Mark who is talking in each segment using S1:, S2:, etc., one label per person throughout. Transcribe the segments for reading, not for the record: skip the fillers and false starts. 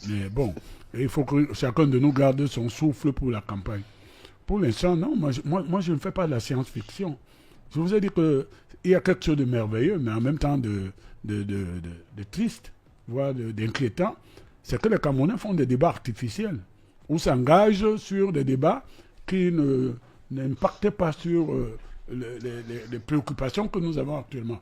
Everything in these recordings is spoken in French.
S1: Mais bon, il faut que chacun de nous garde son souffle pour la campagne. Pour l'instant, non, moi, je ne fais pas de la science-fiction. Je vous ai dit qu'il y a quelque chose de merveilleux, mais en même temps de triste, voire d'inquiétant. C'est que les Camerounais font des débats artificiels, ou s'engagent sur des débats qui n'impactent pas sur les préoccupations que nous avons actuellement.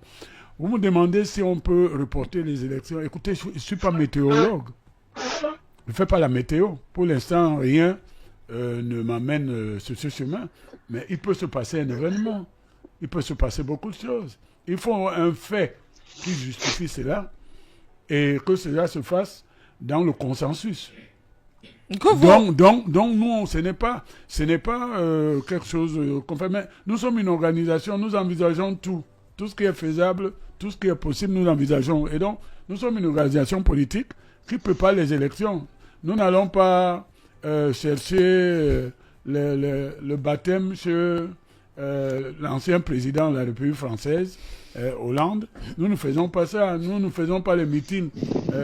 S1: Vous me demandez si on peut reporter les élections. Écoutez, je ne suis pas météorologue. Je ne fais pas la météo. Pour l'instant, rien ne m'amène sur ce chemin. Mais il peut se passer un événement. Il peut se passer beaucoup de choses. Il faut un fait qui justifie cela et que cela se fasse dans le consensus. Donc, nous, ce n'est pas quelque chose qu'on fait. Mais nous sommes une organisation, nous envisageons tout. Tout ce qui est faisable, tout ce qui est possible, nous l'envisageons. Et donc, nous sommes une organisation politique qui prépare les élections. Nous n'allons pas chercher le baptême chez l'ancien président de la République française, Hollande. Nous ne faisons pas ça. Nous ne faisons pas les meetings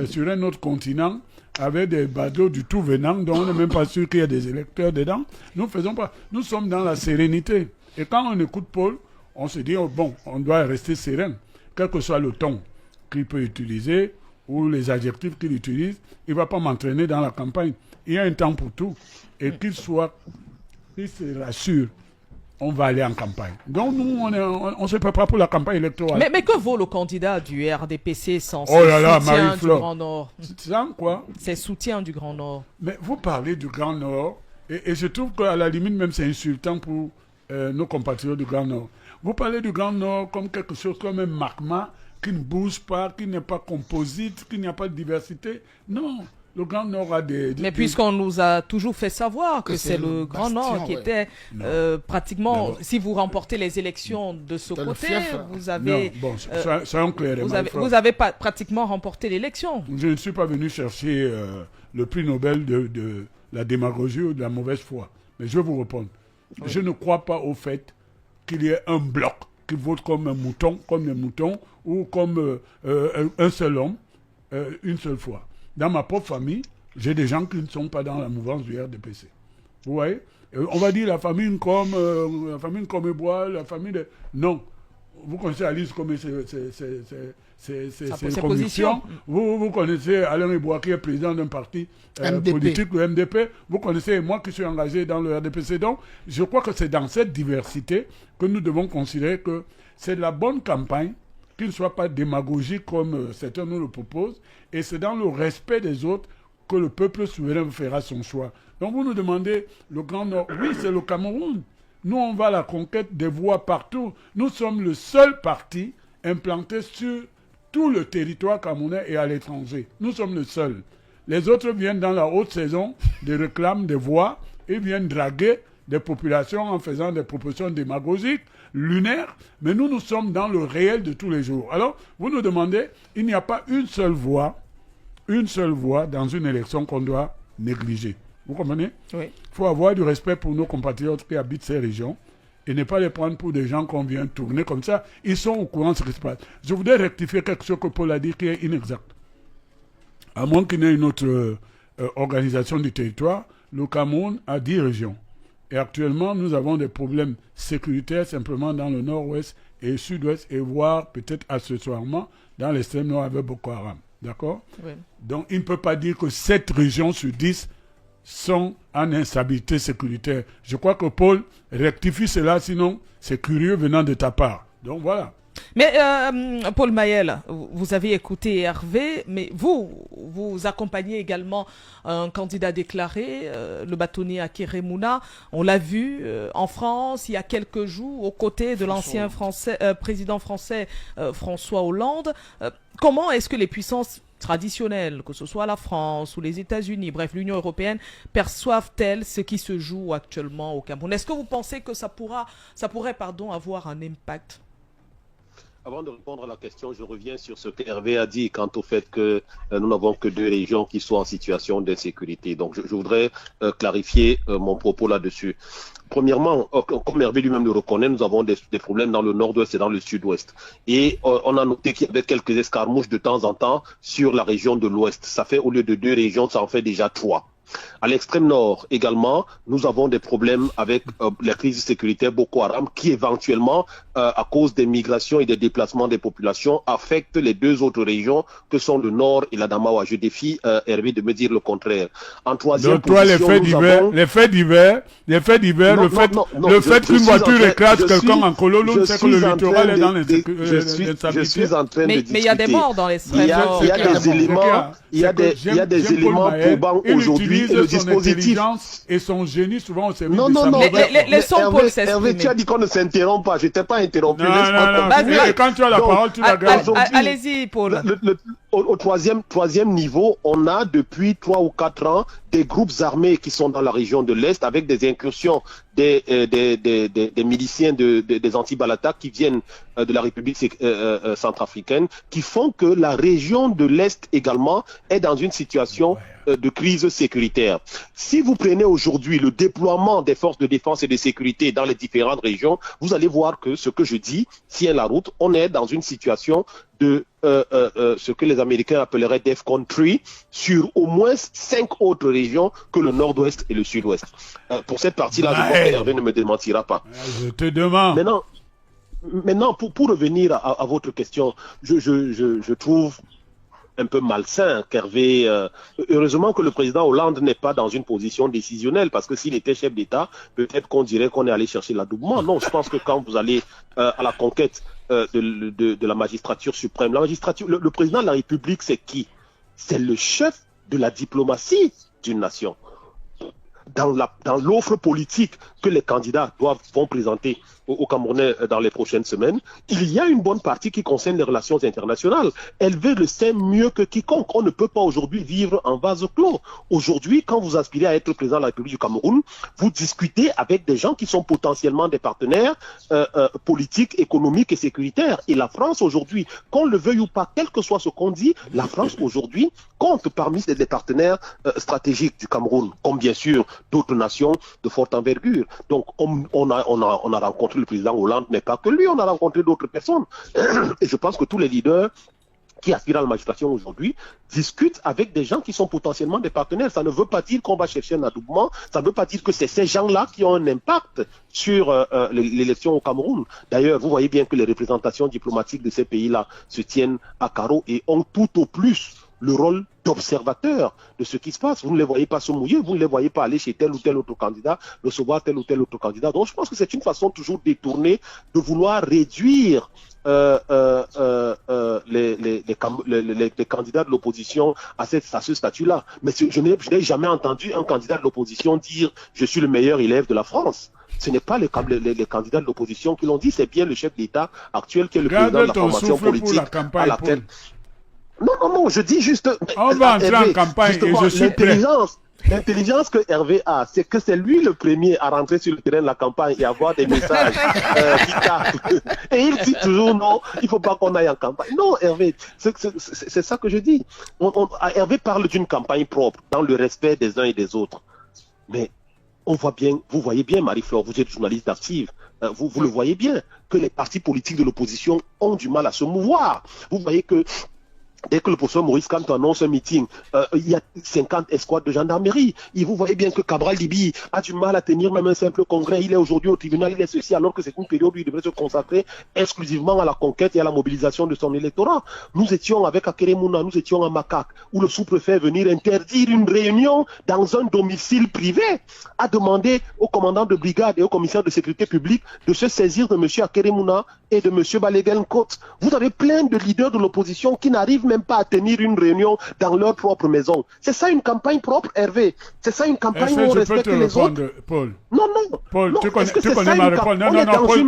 S1: sur un autre continent avec des badauds du tout venant, dont on n'est même pas sûr qu'il y ait des électeurs dedans. Nous ne faisons pas. Nous sommes dans la sérénité. Et quand on écoute Paul, on se dit, oh, bon, on doit rester serein. Quel que soit le ton qu'il peut utiliser ou les adjectifs qu'il utilise, il ne va pas m'entraîner dans la campagne. Il y a un temps pour tout. Et qu'il se rassure, on va aller en campagne. Donc nous, on se prépare pour la campagne électorale.
S2: Mais que vaut le candidat du RDPC sans
S1: oh là là,
S2: soutien du Grand Nord?
S1: Sans quoi?
S2: C'est soutien du Grand Nord.
S1: Mais vous parlez du Grand Nord, et je trouve qu'à la limite, même c'est insultant pour nos compatriotes du Grand Nord. Vous parlez du Grand Nord comme quelque chose comme un magma qui ne bouge pas, qui n'est pas composite, qui n'y a pas de diversité. Non, le Grand Nord a
S2: Mais puisqu'on nous a toujours fait savoir que c'est le Grand Nord qui était pratiquement... Si vous remportez les élections de ce côté, vous avez...
S1: Non, bon, soyons clairs.
S2: Vous avez pratiquement remporté l'élection.
S1: Je ne suis pas venu chercher le prix Nobel de la démagogie ou de la mauvaise foi. Mais je vais vous répondre. Oui. Je ne crois pas au fait qu'il y ait un bloc qui vote comme un mouton, ou comme un seul homme, une seule fois. Dans ma propre famille, j'ai des gens qui ne sont pas dans la mouvance du RDPC. Vous voyez? On va dire la famille comme Ebois, la famille de... Non. Vous connaissez Alice comme ses convictions. Vous connaissez Alain Ebois qui est président d'un parti politique, le MDP. Vous connaissez moi qui suis engagé dans le RDPC. Donc, je crois que c'est dans cette diversité que nous devons considérer que c'est de la bonne campagne, qu'il ne soit pas démagogique comme certains nous le proposent. Et c'est dans le respect des autres que le peuple souverain fera son choix. Donc, vous nous demandez le Grand Nord. Oui, c'est le Cameroun. Nous, on va à la conquête des voix partout. Nous sommes le seul parti implanté sur tout le territoire camerounais et à l'étranger. Nous sommes le seul. Les autres viennent dans la haute saison de réclame des voix et viennent draguer des populations en faisant des propositions démagogiques, lunaires, mais nous sommes dans le réel de tous les jours. Alors, vous nous demandez, il n'y a pas une seule voix dans une élection qu'on doit négliger. Vous comprenez?
S2: Oui.
S1: Il faut avoir du respect pour nos compatriotes qui habitent ces régions et ne pas les prendre pour des gens qu'on vient tourner comme ça. Ils sont au courant de ce qui se passe. Je voudrais rectifier quelque chose que Paul a dit qui est inexact. À moins qu'il y ait une autre organisation du territoire, le Cameroun a 10 régions. Et actuellement, nous avons des problèmes sécuritaires simplement dans le nord-ouest et sud-ouest et voire peut-être accessoirement dans l'extrême nord avec Boko Haram. D'accord?
S2: Oui.
S1: Donc, il ne peut pas dire que 7 régions sur 10 sont en instabilité sécuritaire. Je crois que Paul rectifie cela, sinon c'est curieux venant de ta part. Donc voilà.
S2: Mais Paul Mayel, vous avez écouté Hervé, mais vous accompagnez également un candidat déclaré, le bâtonnier Akeré Mouna. On l'a vu en France il y a quelques jours aux côtés de l'ancien président français François Hollande. Comment est-ce que les puissances traditionnelles, que ce soit la France ou les États-Unis, bref l'Union européenne, perçoivent-elles ce qui se joue actuellement au Cameroun? Est-ce que vous pensez que ça pourrait avoir un impact?
S3: Avant de répondre à la question, je reviens sur ce qu'Hervé a dit quant au fait que nous n'avons que 2 régions qui sont en situation d'insécurité. Donc je voudrais clarifier mon propos là-dessus. premièrement, comme Hervé lui-même le reconnaît, nous avons des problèmes dans le nord-ouest et dans le sud-ouest. Et on a noté qu'il y avait quelques escarmouches de temps en temps sur la région de l'ouest. Ça fait, au lieu de 2 régions, ça en fait déjà 3. À l'extrême nord également, nous avons des problèmes avec la crise sécuritaire Boko Haram qui éventuellement, à cause des migrations et des déplacements des populations, affecte les 2 autres régions que sont le nord et l'Adamawa. Je défie Hervé de me dire le contraire. En troisième position,
S1: les faits divers, le fait qu'une voiture écrase quelqu'un en Kololo, c'est que le littoral est dans l'insécurité.
S3: Je suis en train de discuter.
S2: Mais il y a des morts dans l'extrême nord.
S3: Il y a des éléments probants aujourd'hui.
S1: Le dispositif et son génie souvent au service
S3: Hervé, tu as dit qu'on ne s'interrompt pas. Je t'ai pas interrompu.
S1: Non, quand tu as la parole, tu la gardes.
S2: Allez-y, Paul.
S3: Au troisième niveau, on a depuis 3 ou 4 ans des groupes armés qui sont dans la région de l'Est avec des incursions des miliciens des anti-Balata qui viennent de la République centrafricaine, qui font que la région de l'Est également est dans une situation de crise sécuritaire. Si vous prenez aujourd'hui le déploiement des forces de défense et de sécurité dans les différentes régions, vous allez voir que ce que je dis tient la route. On est dans une situation de ce que les Américains appelleraient DEFCON 3 sur au moins 5 autres régions que le nord-ouest et le sud-ouest. Pour cette partie-là, je pense que Hervé ne me démentira pas.
S1: Je te demande.
S3: Maintenant pour revenir à votre question, je trouve un peu malsain qu'Hervé... heureusement que le président Hollande n'est pas dans une position décisionnelle, parce que s'il était chef d'État, peut-être qu'on dirait qu'on est allé chercher l'adoubement. Non, je pense que quand vous allez à la conquête de la magistrature suprême, le président de la République, c'est qui? C'est le chef de la diplomatie d'une nation. Dans l'offre politique que les candidats vont présenter aux Camerounais dans les prochaines semaines, il y a une bonne partie qui concerne les relations internationales. Hervé le sait mieux que quiconque. On ne peut pas aujourd'hui vivre en vase clos. Aujourd'hui, quand vous aspirez à être président de la République du Cameroun, vous discutez avec des gens qui sont potentiellement des partenaires politiques, économiques et sécuritaires. Et la France aujourd'hui, qu'on le veuille ou pas, quel que soit ce qu'on dit, la France aujourd'hui compte parmi les partenaires stratégiques du Cameroun, comme bien sûr d'autres nations de forte envergure. Donc on a rencontré le président Hollande, mais pas que lui, on a rencontré d'autres personnes. Et je pense que tous les leaders qui aspirent à la magistrature aujourd'hui discutent avec des gens qui sont potentiellement des partenaires. Ça ne veut pas dire qu'on va chercher un adoubement, ça ne veut pas dire que c'est ces gens-là qui ont un impact sur l'élection au Cameroun. D'ailleurs, vous voyez bien que les représentations diplomatiques de ces pays-là se tiennent à carreau et ont tout au plus le rôle d'observateur de ce qui se passe. Vous ne les voyez pas se mouiller, vous ne les voyez pas aller chez tel ou tel autre candidat, recevoir tel ou tel autre candidat. Donc je pense que c'est une façon toujours détournée de vouloir réduire les candidats de l'opposition à ce statut-là. Mais je n'ai jamais entendu un candidat de l'opposition dire « je suis le meilleur élève de la France ». Ce n'est pas les candidats de l'opposition qui l'ont dit, c'est bien le chef d'État actuel qui est le président de la formation politique à laquelle... Non, je dis juste...
S1: On va entrer en campagne et je suis prêt.
S3: L'intelligence que Hervé a, c'est que c'est lui le premier à rentrer sur le terrain de la campagne et avoir des messages qui tapent. Et il dit toujours non, il ne faut pas qu'on aille en campagne. Non, Hervé, c'est ça que je dis. Hervé parle d'une campagne propre, dans le respect des uns et des autres. Mais on voit bien, vous voyez bien, Marie-Flore, vous êtes journaliste active, vous le voyez bien, que les partis politiques de l'opposition ont du mal à se mouvoir. Vous voyez que dès que le professeur Maurice Kamto annonce un meeting, il y a 50 escouades de gendarmerie. Et vous voyez bien que Cabral Libi a du mal à tenir même un simple congrès. Il est aujourd'hui au tribunal, il est ceci, alors que c'est une période où il devrait se consacrer exclusivement à la conquête et à la mobilisation de son électorat. Nous étions avec Akeremouna, nous étions à Makak, où le sous-préfet venir interdire une réunion dans un domicile privé, a demandé au commandant de brigade et au commissaire de sécurité publique de se saisir de M. Akeremouna et de M. Baleguen Côte. Vous avez plein de leaders de l'opposition qui n'arrivent même pas à tenir une réunion dans leur propre maison. C'est ça une campagne propre, Hervé? C'est ça une campagne où on respecte les autres?
S1: Paul.
S3: Non.
S1: Paul, tu connais ma réponse. Non,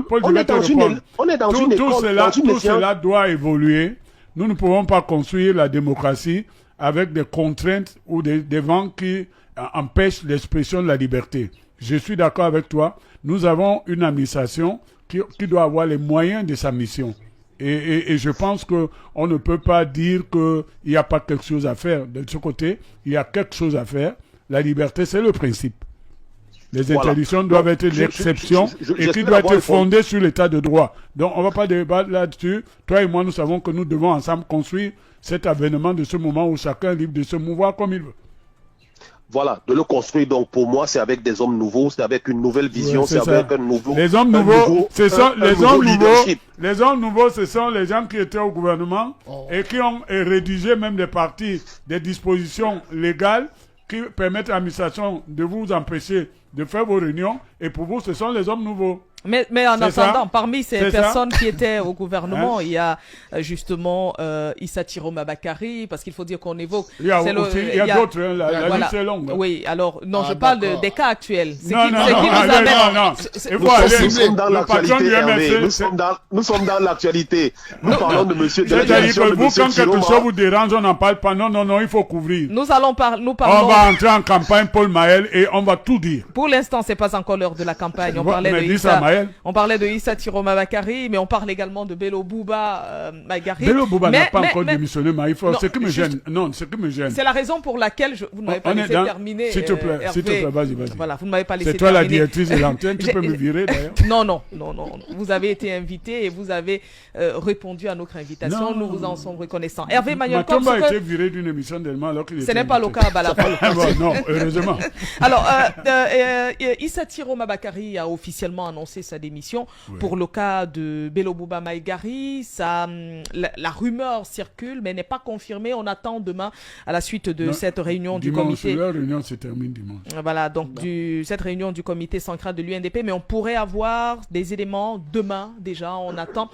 S1: Paul, je vais te répondre.
S3: On est dans une école,
S1: tout cela doit évoluer. Nous ne pouvons pas construire la démocratie avec des contraintes ou des vents qui empêchent l'expression de la liberté. Je suis d'accord avec toi. Nous avons une administration qui doit avoir les moyens de sa mission. Et je pense qu'on ne peut pas dire qu'il n'y a pas quelque chose à faire. De ce côté, il y a quelque chose à faire. La liberté, c'est le principe. Les
S3: Voilà.
S1: interdictions doivent être l'exception et qui
S3: j'espère
S1: doivent
S3: avoir
S1: être fondées sur l'état de droit. Donc, on ne va pas débattre là-dessus. Toi et moi, nous savons que nous devons ensemble construire cet avènement de ce moment où chacun est libre de se mouvoir comme il veut.
S3: Voilà, de le construire, donc pour moi, c'est avec des hommes nouveaux, c'est avec une nouvelle vision,
S1: Ouais,
S3: c'est
S1: ça.
S3: avec un nouveau.
S1: Les hommes
S3: un
S1: nouveaux,
S3: nouveau-
S1: ce sont
S3: un
S1: les
S3: nouveau
S1: hommes nouveaux.
S3: leadership.
S1: Les hommes nouveaux, ce sont les gens qui étaient au gouvernement et qui ont rédigé même des parties, des dispositions légales qui permettent à l'administration de vous empêcher de faire vos réunions. Et pour vous, ce sont les hommes nouveaux.
S2: Mais en
S1: C'est
S2: attendant,
S1: ça.
S2: parmi ces
S1: C'est ça.
S2: personnes qui étaient au gouvernement,
S1: Hein?
S2: il y a justement Issa Tiroma Bakari, parce qu'il faut dire qu'on évoque.
S1: Il y a
S2: c'est le-
S1: aussi, il y a d'autres, hein, la
S2: voilà.
S1: liste est longue. hein.
S2: Oui, alors, non,
S4: Ah,
S2: je parle
S4: d'accord.
S2: des cas actuels. C'est
S1: Non,
S2: qui,
S1: non,
S2: c'est
S1: non,
S2: qui nous
S1: allez,
S2: amène.
S1: non.
S2: c'est-
S1: Il faut
S3: Nous
S1: aller.
S3: sommes dans
S1: Le patron
S3: l'actualité,
S1: du
S3: Hervé.
S1: MSC,
S3: Nous sommes dans l'actualité. Nous parlons de monsieur, de la
S1: c'est-à-dire
S3: gestion
S1: que
S3: de
S1: vous,
S3: monsieur
S1: quand quelque
S3: Tiroma.
S1: chose vous dérange, on n'en parle pas. Non, non, non, il faut couvrir.
S2: Nous
S1: On
S2: parlons.
S1: va entrer en campagne, Paul Maël, et on va tout dire.
S2: Pour l'instant, c'est pas encore l'heure de la campagne. On
S1: Ouais,
S2: parlait
S1: mais
S2: de
S1: dis ça, Maël.
S2: Issa Tiroma Bakari, mais on parle également de Bello Bouba Maïgari.
S1: Bello Bouba n'a
S2: Mais-
S1: pas
S2: mais-
S1: encore
S2: mais-
S1: démissionné, Maïf.
S2: Non,
S1: Ce qui me
S2: juste-
S1: gêne. Non, ce qui me gêne.
S2: C'est la raison pour laquelle vous ne m'avez pas
S1: On est
S2: laissé
S1: dans-
S2: terminer.
S1: S'il te plaît, s'il te
S2: Hervé.
S1: plaît, vas-y.
S2: Voilà, vous ne m'avez pas laissé
S1: C'est toi la
S2: terminer.
S1: directrice de l'antenne, tu
S2: J'ai-
S1: peux me virer d'ailleurs.
S2: Non. Vous avez été invité et vous avez répondu à notre invitation.
S1: Non.
S2: Nous vous en sommes reconnaissants. Hervé Manuel,
S1: Matomba a été viré d'une émission d'Elma alors qu'il
S2: ce
S1: était
S2: n'est pas le
S1: invité.
S2: cas à Balafon.
S1: Bon, non, heureusement.
S2: Alors, Issa Tiroma Bakari a officiellement annoncé sa démission.
S1: Oui.
S2: Pour le cas de Bello Bouba Maïgari, la rumeur circule, mais n'est pas confirmée. On attend demain, à la suite de
S1: Non,
S2: cette réunion du
S1: Dimanche,
S2: comité.
S1: la réunion se termine dimanche.
S2: Voilà, donc cette réunion du comité central de l'UNDP, mais on pourrait avoir des éléments demain déjà, on attend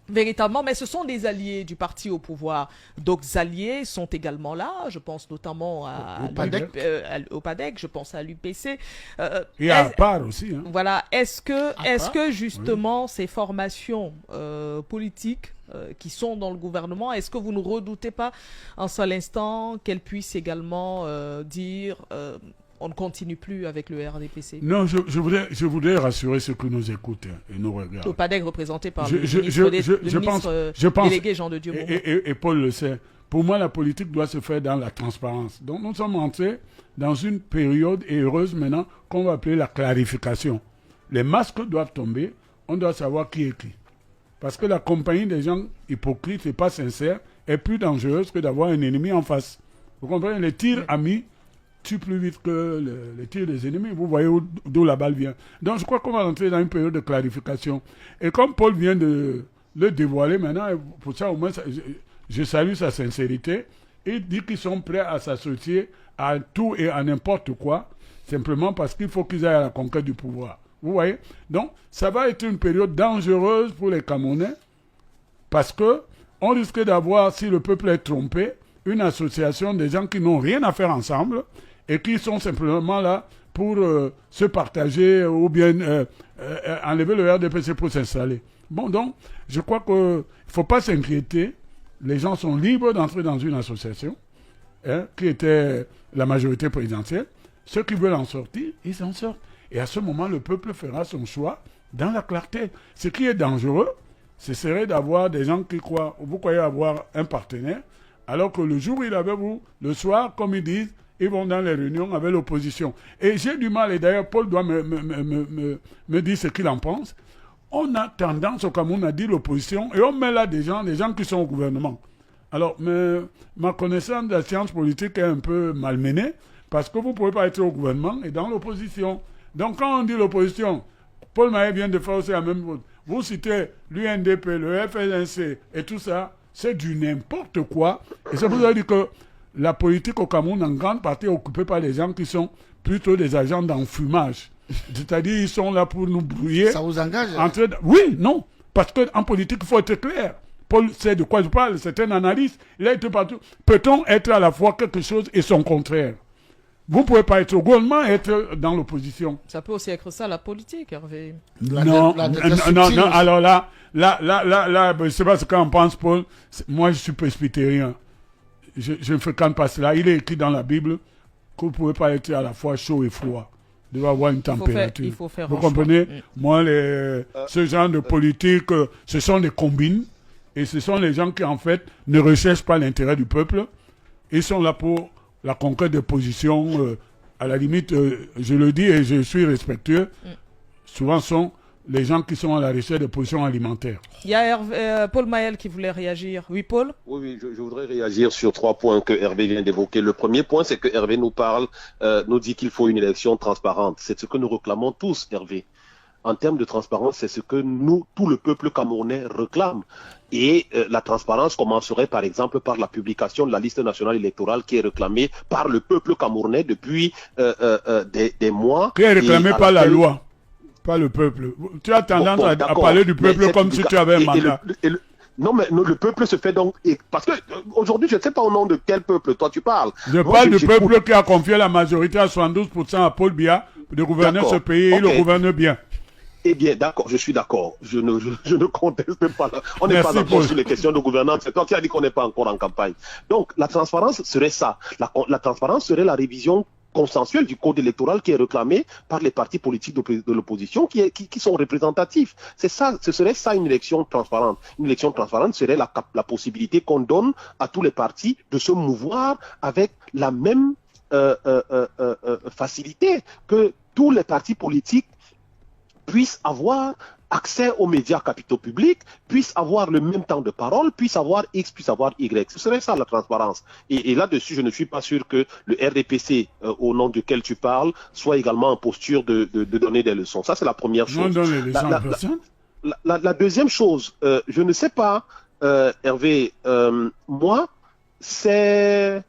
S2: véritablement, mais ce sont des alliés du parti au pouvoir. D'autres alliés sont également là, je pense notamment
S4: Au PADEC.
S2: au PADEC, je pense à l'UPC.
S1: Et à part aussi. Hein.
S2: Voilà, est-ce
S4: part,
S2: que justement ces formations politiques qui sont dans le gouvernement, est-ce que vous ne redoutez pas un seul instant qu'elles puissent également dire on ne continue plus avec le RDPC?
S1: Non, je voudrais rassurer ceux qui nous écoutent et nous regardent.
S2: Le PADEC représenté par
S1: Je-
S2: le
S1: je-
S2: ministre,
S1: je- je pense- je pense-
S2: délégué Jean de Dieu.
S1: Et Paul le sait. Pour moi, la politique doit se faire dans la transparence. Donc, nous sommes entrés dans une période heureuse maintenant qu'on va appeler la clarification. Les masques doivent tomber. On doit savoir qui est qui. Parce que la compagnie des gens hypocrites et pas sincères est plus dangereuse que d'avoir un ennemi en face. Vous comprenez? Les tirs amis tuent plus vite que les tirs des ennemis. Vous voyez d'où la balle vient. Donc, je crois qu'on va entrer dans une période de clarification. Et comme Paul vient de le dévoiler maintenant, et pour ça, au moins, je salue sa sincérité. Il dit qu'ils sont prêts à s'associer à tout et à n'importe quoi, simplement parce qu'il faut qu'ils aillent à la conquête du pouvoir. Vous voyez? Donc, ça va être une période dangereuse pour les Camerounais, parce que on risque d'avoir, si le peuple est trompé, une association des gens qui n'ont rien à faire ensemble et qui sont simplement là pour se partager ou bien enlever le RDPC pour s'installer. Bon, donc, je crois qu'il ne faut pas s'inquiéter. Les gens sont libres d'entrer dans une association qui était la majorité présidentielle. Ceux qui veulent en sortir, ils en sortent. Et à ce moment, le peuple fera son choix dans la clarté. Ce qui est dangereux, ce serait d'avoir des gens qui croient, vous croyez avoir un partenaire, alors que le jour où il avait vous, le soir, comme ils disent, ils vont dans les réunions avec l'opposition. Et j'ai du mal, et d'ailleurs Paul doit me dire ce qu'il en pense. On a tendance au Cameroun à dire l'opposition, et on met là des gens qui sont au gouvernement. Alors, ma connaissance de la science politique est un peu malmenée, parce que vous ne pouvez pas être au gouvernement et dans l'opposition. Donc quand on dit l'opposition, Paul Maé vient de faire aussi la même chose. Vous citez l'UNDP, le FLNC et tout ça, c'est du n'importe quoi. Et c'est pour ça que la politique au Cameroun, en grande partie, est occupée par des gens qui sont plutôt des agents d'enfumage. C'est-à-dire, ils sont là pour nous brouiller.
S4: Ça vous engage?
S1: Oui, non. Parce qu'en politique, il faut être clair. Paul sait de quoi je parle, c'est un analyste. Il a été partout. Peut-on être à la fois quelque chose et son contraire? Vous ne pouvez pas être au gouvernement et être dans l'opposition.
S2: Ça peut aussi être ça, la politique, Hervé.
S1: Non, alors là, je ne sais pas ce qu'en pense Paul. Moi, je suis presbytérien. Je ne fréquente pas cela. Il est écrit dans la Bible que vous ne pouvez pas être à la fois chaud et froid. Il doit avoir une température.
S2: Il faut faire
S1: vous
S2: un
S1: comprenez?
S2: choix.
S1: Moi, ce genre de politique, ce sont des combines. Et ce sont les gens qui, en fait, ne recherchent pas l'intérêt du peuple. Ils sont là pour la conquête des positions à la limite, je le dis et je suis respectueux, souvent sont les gens qui sont à la recherche de positions alimentaires.
S2: Il y a Paul Mayel qui voulait réagir. Oui, Paul?
S3: Oui, je voudrais réagir sur 3 points que Hervé vient d'évoquer. Le premier point, c'est que Hervé nous dit qu'il faut une élection transparente. C'est ce que nous réclamons tous, Hervé. En termes de transparence, c'est ce que tout le peuple camerounais réclame. Et la transparence commencerait par exemple par la publication de la liste nationale électorale qui est réclamée par le peuple camerounais depuis des mois.
S1: Qui est réclamée par la loi, pas le peuple. Tu as tendance à parler du peuple comme si tu avais un mandat.
S3: Non, mais le peuple se fait donc... Parce que aujourd'hui, je ne sais pas au nom de quel peuple toi tu parles.
S1: Je parle du peuple qui a confié la majorité à 72% à Paul Biya de gouverner ce pays et il le gouverne bien.
S3: Eh bien, d'accord, je suis d'accord. Je ne conteste pas. On n'est pas encore sur les questions de gouvernance. C'est toi qui as dit qu'on n'est pas encore en campagne. Donc, la transparence serait ça. La transparence serait la révision consensuelle du code électoral qui est réclamé par les partis politiques de l'opposition qui sont représentatifs. C'est ça, ce serait ça une élection transparente. Une élection transparente serait la possibilité qu'on donne à tous les partis de se mouvoir avec la même facilité que tous les partis politiques puissent avoir accès aux médias capitaux publics, puissent avoir le même temps de parole, puissent avoir X, puissent avoir Y. Ce serait ça la transparence. Et là-dessus, je ne suis pas sûr que le RDPC, au nom duquel tu parles, soit également en posture de donner des leçons. Ça, c'est la première chose. La deuxième chose, je ne sais pas, Hervé, moi, c'est,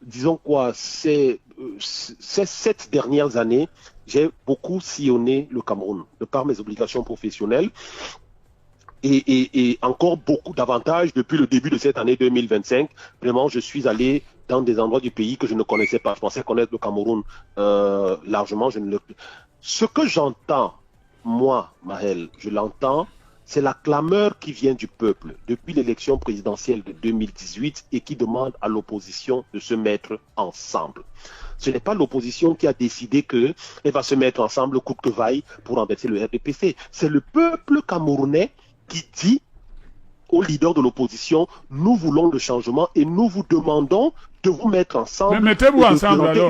S3: disons quoi, c'est ces 7 dernières années, j'ai beaucoup sillonné le Cameroun de par mes obligations professionnelles et encore beaucoup davantage depuis le début de cette année 2025. Vraiment, je suis allé dans des endroits du pays que je ne connaissais pas. Je pensais connaître le Cameroun largement. Ce que j'entends, moi, Mahel, je l'entends, c'est la clameur qui vient du peuple depuis l'élection présidentielle de 2018 et qui demande à l'opposition de se mettre ensemble. Ce n'est pas l'opposition qui a décidé qu'elle va se mettre ensemble coûte que vaille pour renverser le RDPC. C'est le peuple camerounais qui dit aux leaders de l'opposition, nous voulons le changement et nous vous demandons de vous mettre ensemble.
S1: Mais mettez-vous ensemble alors.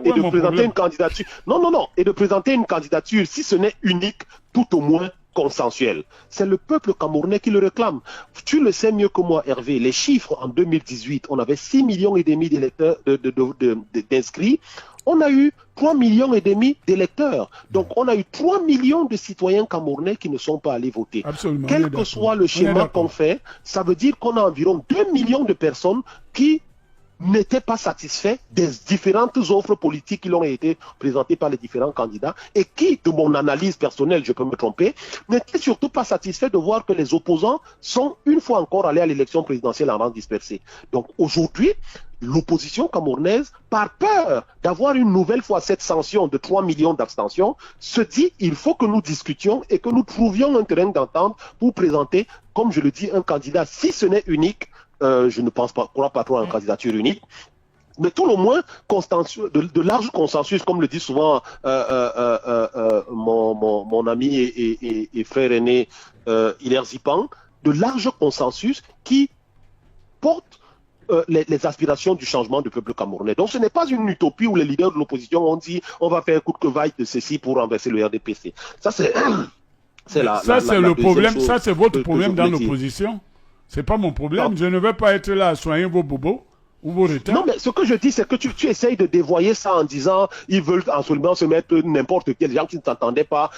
S3: Et de présenter une candidature. Non. Et de présenter une candidature, si ce n'est unique, tout au moins consensuel. C'est le peuple camerounais qui le réclame. Tu le sais mieux que moi, Hervé. Les chiffres en 2018, on avait 6,5 millions d'électeurs d'inscrits. On a eu 3,5 millions d'électeurs. Donc, on a eu 3 millions de citoyens camerounais qui ne sont pas allés voter.
S1: Absolument.
S3: Quel que soit le schéma qu'on fait, ça veut dire qu'on a environ 2 millions de personnes qui n'étaient pas satisfaits des différentes offres politiques qui ont été présentées par les différents candidats et qui, de mon analyse personnelle, je peux me tromper, n'étaient surtout pas satisfaits de voir que les opposants sont une fois encore allés à l'élection présidentielle en rang dispersé. Donc aujourd'hui, l'opposition camerounaise, par peur d'avoir une nouvelle fois cette sanction de 3 millions d'abstentions, se dit il faut que nous discutions et que nous trouvions un terrain d'entente pour présenter, comme je le dis, un candidat, si ce n'est unique, je ne crois pas trop à une candidature unique, mais tout le moins de large consensus, comme le dit souvent mon ami et frère aîné Hilaire Zipan, de large consensus qui porte les aspirations du changement du peuple camerounais. Donc ce n'est pas une utopie où les leaders de l'opposition ont dit on va faire coûte que vaille de ceci pour renverser le RDPC. Ça c'est
S1: le problème, ça c'est votre problème dans l'opposition. C'est pas mon problème. Non. Je ne vais pas être là à soigner vos bobos ou vos retards.
S3: Non, mais ce que je dis, c'est que tu essayes de dévoyer ça en disant ils veulent absolument se mettre n'importe quel gens qui ne s'entendaient pas.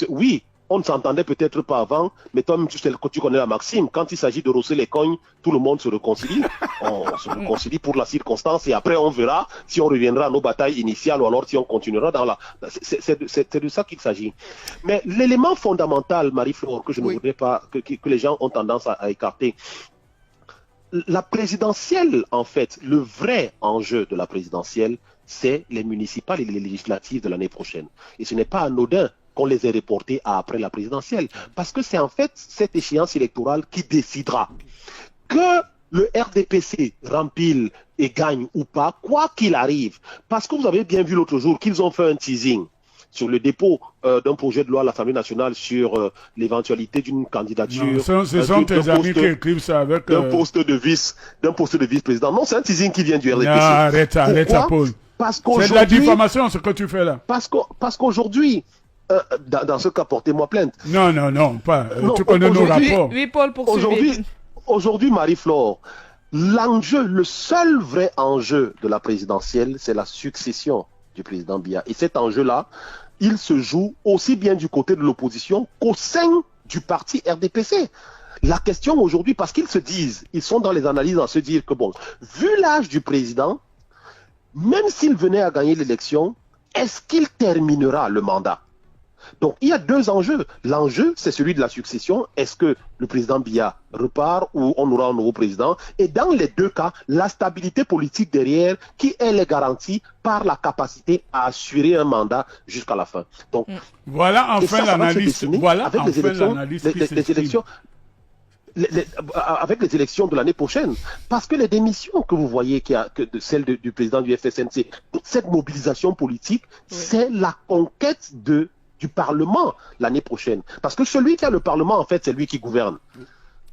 S3: Oui, on ne s'entendait peut-être pas avant, mais toi-même, tu connais la maxime. Quand il s'agit de rosser les cognes, tout le monde se réconcilie. On se réconcilie pour la circonstance et après on verra si on reviendra à nos batailles initiales ou alors si on continuera dans la... C'est de ça qu'il s'agit. Mais l'élément fondamental, Marie-Flore, que je ne voudrais pas, que les gens ont tendance à écarter, la présidentielle, en fait, le vrai enjeu de la présidentielle, c'est les municipales et les législatives de l'année prochaine. Et ce n'est pas anodin qu'on les ait reportés à après la présidentielle. Parce que c'est en fait cette échéance électorale qui décidera que le RDPC rempile et gagne ou pas, quoi qu'il arrive. Parce que vous avez bien vu l'autre jour qu'ils ont fait un teasing sur le dépôt d'un projet de loi à l'Assemblée nationale sur l'éventualité d'une candidature.
S1: Non, ce sont tes amis qui écrivent ça avec...
S3: d'un poste de vice-président. Non, c'est un teasing qui vient du RDPC.
S1: Non, arrête, Paul.
S3: Parce
S1: C'est de la
S3: qu'aujourd'hui,
S1: diffamation, ce que tu fais là.
S3: parce qu'aujourd'hui, dans ce cas, portez-moi plainte.
S1: Non, pas.
S3: Non,
S1: Tu connais nos
S3: aujourd'hui-
S1: rapports.
S2: Oui, Paul, poursuivez.
S3: Aujourd'hui, Marie-Flore, l'enjeu, le seul vrai enjeu de la présidentielle, c'est la succession du président Biya. Et cet enjeu-là, il se joue aussi bien du côté de l'opposition qu'au sein du parti RDPC. La question aujourd'hui, parce qu'ils se disent, ils sont dans les analyses à se dire que bon, vu l'âge du président, même s'il venait à gagner l'élection, est-ce qu'il terminera le mandat? Donc, il y a deux enjeux. L'enjeu, c'est celui de la succession. Est-ce que le président Biya repart ou on aura un nouveau président? Et dans les deux cas, la stabilité politique derrière, qui elle est garantie par la capacité à assurer un mandat jusqu'à la fin. Donc,
S1: Voilà
S3: et ça
S1: enfin
S3: va se
S1: l'analyse.
S3: dessiner
S1: Voilà
S3: avec les
S1: enfin
S3: élections,
S1: l'analyse
S3: les
S1: qui s'exprime.
S3: élections, avec les élections de l'année prochaine. Parce que les démissions que vous voyez, de celle du président du FSNC, toute cette mobilisation politique, c'est la conquête du Parlement l'année prochaine. Parce que celui qui a le Parlement, en fait, c'est lui qui gouverne.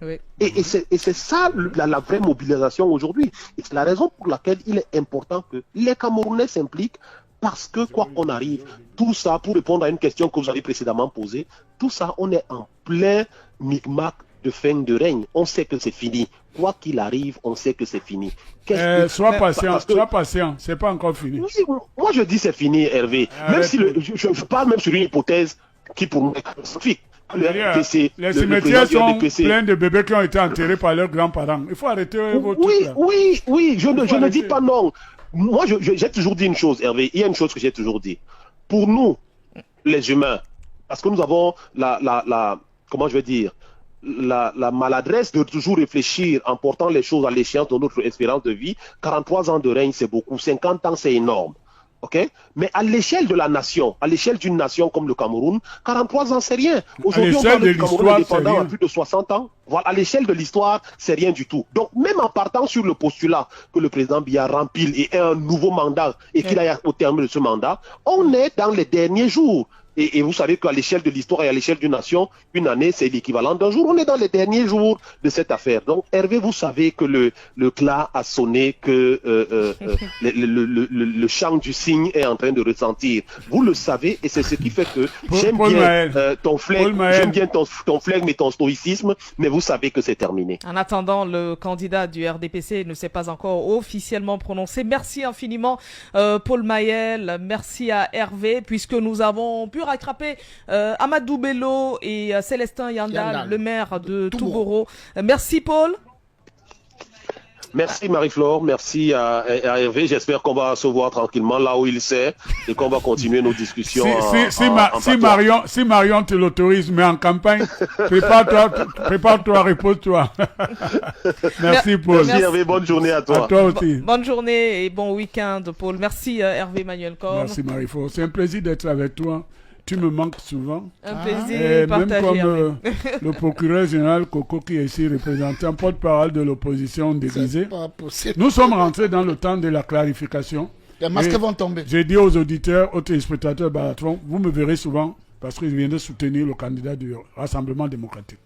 S2: Oui.
S3: Et c'est ça la vraie mobilisation aujourd'hui. Et c'est la raison pour laquelle il est important que les Camerounais s'impliquent, parce que quoi qu'on arrive, tout ça, pour répondre à une question que vous avez précédemment posée, tout ça, on est en plein micmac de fin de règne. On sait que c'est fini. Quoi qu'il arrive, on sait que c'est fini.
S1: Sois patient, c'est pas encore fini.
S3: Oui, moi je dis c'est fini, Hervé. Même si je parle même sur une hypothèse qui pour moi est catastrophique.
S1: Les cimetières sont pleins de bébés qui ont été enterrés par leurs grands-parents. Il faut arrêter vos trucs là.
S3: Oui, je ne dis pas non. Moi, j'ai toujours dit une chose, Hervé. Il y a une chose que j'ai toujours dit. Pour nous, les humains, parce que nous avons comment je vais dire, la maladresse de toujours réfléchir en portant les choses à l'échéance de notre espérance de vie. 43 ans de règne, c'est beaucoup. 50 ans, c'est énorme. Okay? Mais à l'échelle de la nation, à l'échelle d'une nation comme le Cameroun, 43 ans, c'est rien. Aujourd'hui, on parle du Cameroun indépendant à plus de 60 ans. Voilà, à l'échelle de l'histoire, c'est rien du tout. Donc, même en partant sur le postulat que le président Biya rempile et ait un nouveau mandat et qu'il aille au terme de ce mandat, on est dans les derniers jours. Et vous savez qu'à l'échelle de l'histoire et à l'échelle d'une nation, une année, c'est l'équivalent d'un jour. On est dans les derniers jours de cette affaire. Donc, Hervé, vous savez que le clas a sonné, que le chant du cygne est en train de ressentir. Vous le savez, et c'est ce qui fait que j'aime bien ton flegme et ton stoïcisme, mais vous savez que c'est terminé.
S2: En attendant, le candidat du RDPC ne s'est pas encore officiellement prononcé. Merci infiniment, Paul Mayel. Merci à Hervé, puisque nous avons pu rattraper Amadou Bello et Célestin Yandal, le maire de Touboro. Merci Paul.
S3: Merci Marie-Flore, merci à Hervé. J'espère qu'on va se voir tranquillement là où il sait et qu'on va continuer nos discussions.
S1: Si Marion te l'autorise, mais en campagne, prépare-toi, repose-toi. Merci Paul.
S3: Merci Hervé, bonne journée à toi.
S1: À toi aussi.
S2: Bonne journée et bon week-end Paul. Merci Hervé Manuel Corne.
S1: Merci Marie-Flore. C'est un plaisir d'être avec toi. Tu me manques souvent.
S2: Un plaisir partagé.
S1: Même comme le procureur général Coco qui est ici représentant porte-parole de l'opposition déguisée. Nous sommes rentrés dans le temps de la clarification.
S4: Les masques vont tomber.
S1: J'ai dit aux auditeurs, aux téléspectateurs Balatron, vous me verrez souvent parce que je viens de soutenir le candidat du Rassemblement démocratique.